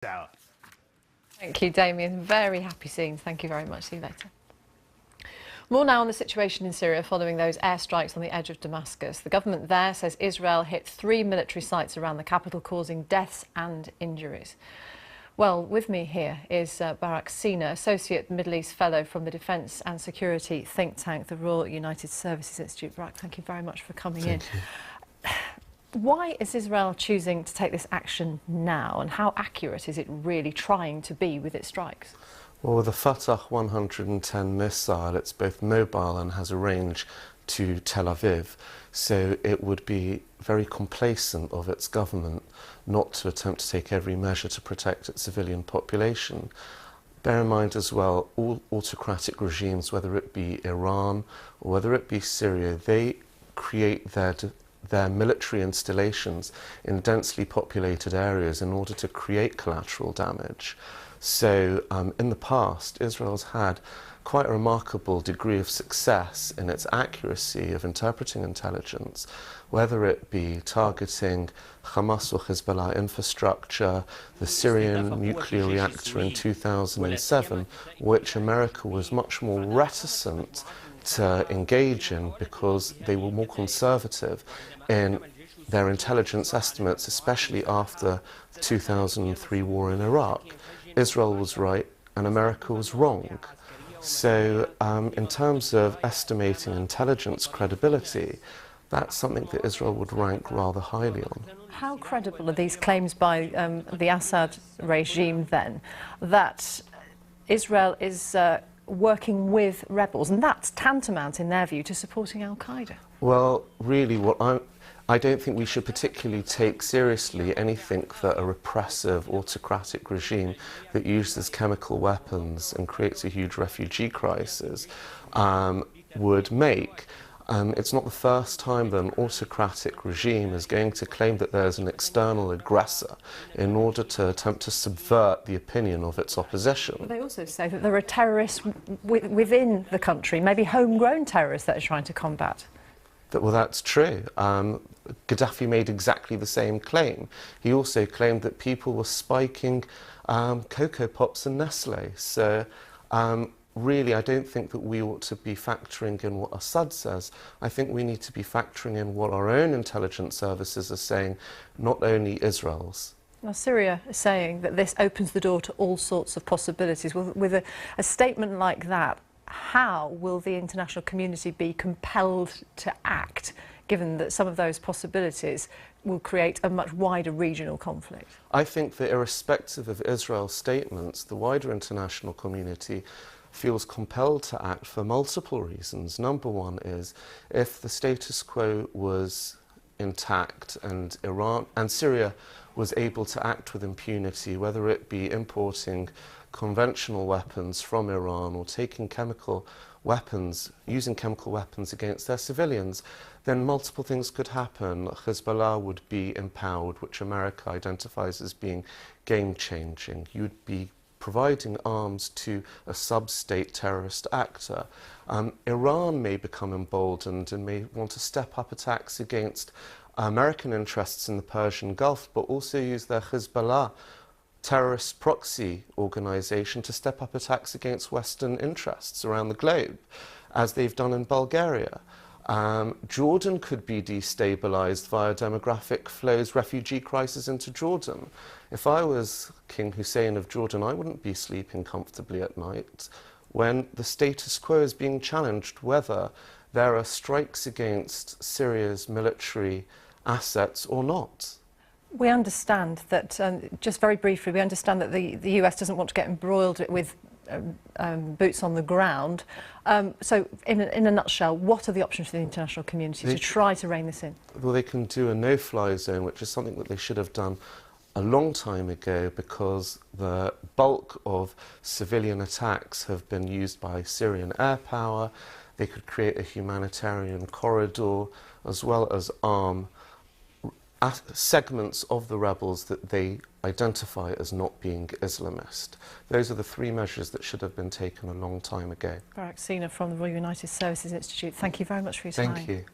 Hour. Thank you, Damien. Very happy scenes. Thank you very much. See you later. More now on the situation in Syria following those airstrikes on the edge of Damascus. The government there says Israel hit 3 military sites around the capital, causing deaths and injuries. Well, with me here is Barak, Associate Middle East Fellow from the Defence and Security think tank, the Royal United Services Institute. Barak, thank you very much for coming in. Why is Israel choosing to take this action now, and how accurate is it really trying to be with its strikes? Well, with the Fatah 110 missile, it's both mobile and has a range to Tel Aviv, so it would be very complacent of its government not to attempt to take every measure to protect its civilian population. Bear in mind as well, all autocratic regimes, whether it be Iran or whether it be Syria, they create their military installations in densely populated areas in order to create collateral damage. So in the past, Israel's had quite a remarkable degree of success in its accuracy of interpreting intelligence, whether it be targeting Hamas or Hezbollah infrastructure, the Syrian nuclear reactor in 2007, which America was much more reticent to engage in because they were more conservative in their intelligence estimates, especially after the 2003 war in Iraq. Israel was right and America was wrong. So in terms of estimating intelligence credibility, that's something that Israel would rank rather highly on. How credible are these claims by the Assad regime then, that Israel is working with rebels, and that's tantamount in their view to supporting al-Qaeda? Well, really, I don't think we should particularly take seriously anything that a repressive autocratic regime that uses chemical weapons and creates a huge refugee crisis would make. It's not the first time that an autocratic regime is going to claim that there's an external aggressor in order to attempt to subvert the opinion of its opposition. But they also say that there are terrorists within the country, maybe homegrown terrorists that are trying to combat. Well, that's true. Gaddafi made exactly the same claim. He also claimed that people were spiking Cocoa Pops and Nestle. So really, I don't think that we ought to be factoring in what Assad says. I think we need to be factoring in what our own intelligence services are saying, not only Israel's. Now, Syria is saying that this opens the door to all sorts of possibilities. With a statement like that, how will the international community be compelled to act, given that some of those possibilities will create a much wider regional conflict? I think that irrespective of Israel's statements, the wider international community feels compelled to act for multiple reasons. Number one is, if the status quo was intact and Iran and Syria was able to act with impunity, whether it be importing conventional weapons from Iran or taking chemical weapons, using chemical weapons against their civilians, then multiple things could happen. Hezbollah would be empowered, which America identifies as being game-changing. You'd be providing arms to a sub-state terrorist actor. Iran may become emboldened and may want to step up attacks against American interests in the Persian Gulf, but also use their Hezbollah terrorist proxy organisation to step up attacks against Western interests around the globe, as they've done in Bulgaria. Jordan could be destabilised via demographic flows, refugee crisis into Jordan. If I was King Hussein of Jordan, I wouldn't be sleeping comfortably at night when the status quo is being challenged, whether there are strikes against Syria's military assets or not. We understand that, just very briefly, we understand that the US doesn't want to get embroiled with boots on the ground. So in a nutshell, what are the options for the international community to try to rein this in? Well, they can do a no-fly zone, which is something that they should have done a long time ago, because the bulk of civilian attacks have been used by Syrian air power. They could create a humanitarian corridor, as well as arm segments of the rebels that they identify as not being Islamist. Those are the three measures that should have been taken a long time ago. Barak from the Royal United Services Institute, thank you very much for your time. Thank you.